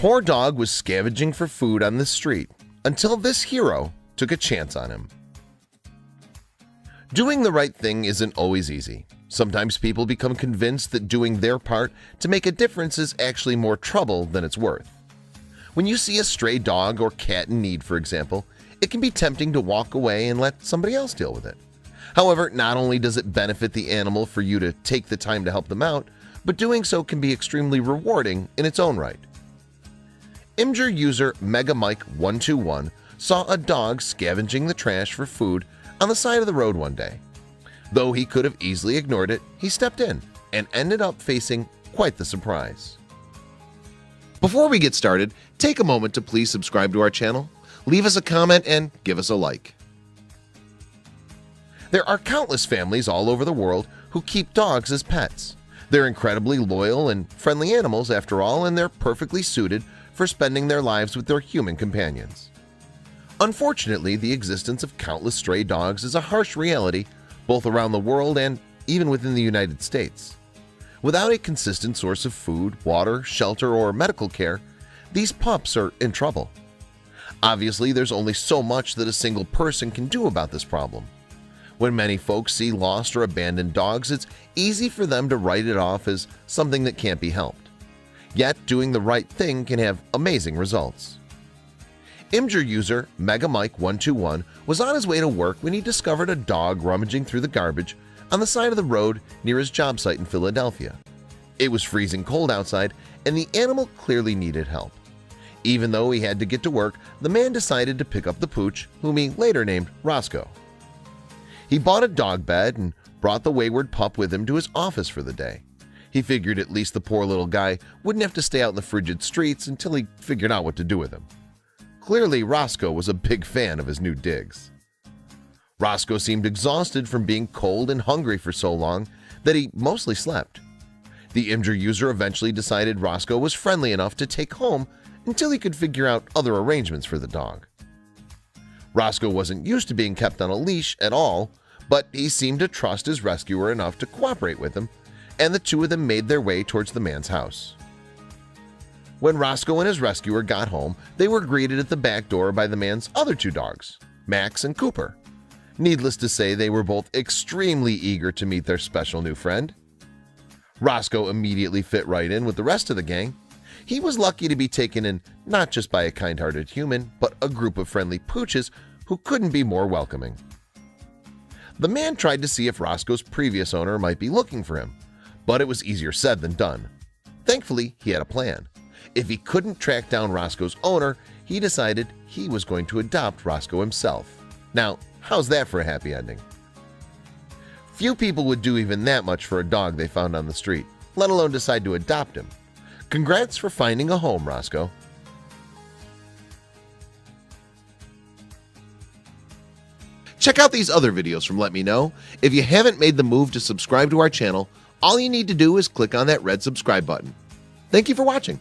poor dog was scavenging for food on the street until this hero took a chance on him. Doing the right thing isn't always easy. Sometimes people become convinced that doing their part to make a difference is actually more trouble than it's worth. When you see a stray dog or cat in need, for example, it can be tempting to walk away and let somebody else deal with it. However, not only does it benefit the animal for you to take the time to help them out, but doing so can be extremely rewarding in its own right. Imgur user MegaMike121 saw a dog scavenging the trash for food on the side of the road one day. Though he could have easily ignored it, he stepped in and ended up facing quite the surprise. Before we get started, take a moment to please subscribe to our channel, leave us a comment, and give us a like. There are countless families all over the world who keep dogs as pets. They're incredibly loyal and friendly animals after all, and they're perfectly suited for spending their lives with their human companions. Unfortunately, the existence of countless stray dogs is a harsh reality both around the world and even within the United States. Without a consistent source of food, water, shelter, or medical care, these pups are in trouble. Obviously, there's only so much that a single person can do about this problem. When many folks see lost or abandoned dogs, it's easy for them to write it off as something that can't be helped. Yet, doing the right thing can have amazing results. Imgur user MegaMike121 was on his way to work when he discovered a dog rummaging through the garbage on the side of the road near his job site in Philadelphia. It was freezing cold outside, and the animal clearly needed help. Even though he had to get to work, the man decided to pick up the pooch, whom he later named Roscoe. He bought a dog bed and brought the wayward pup with him to his office for the day. He figured at least the poor little guy wouldn't have to stay out in the frigid streets until he figured out what to do with him. Clearly, Roscoe was a big fan of his new digs. Roscoe seemed exhausted from being cold and hungry for so long that he mostly slept. The Imgur user eventually decided Roscoe was friendly enough to take home until he could figure out other arrangements for the dog. Roscoe wasn't used to being kept on a leash at all, but he seemed to trust his rescuer enough to cooperate with him, and the two of them made their way towards the man's house. When Roscoe and his rescuer got home, they were greeted at the back door by the man's other two dogs, Max and Cooper. Needless to say, they were both extremely eager to meet their special new friend. Roscoe immediately fit right in with the rest of the gang. He was lucky to be taken in not just by a kind-hearted human, but a group of friendly pooches who couldn't be more welcoming. The man tried to see if Roscoe's previous owner might be looking for him, but it was easier said than done. Thankfully, he had a plan. If he couldn't track down Roscoe's owner, he decided he was going to adopt Roscoe himself. Now, how's that for a happy ending? Few people would do even that much for a dog they found on the street, let alone decide to adopt him. Congrats for finding a home, Roscoe. Check out these other videos from Let Me Know. If you haven't made the move to subscribe to our channel, all you need to do is click on that red subscribe button. Thank you for watching.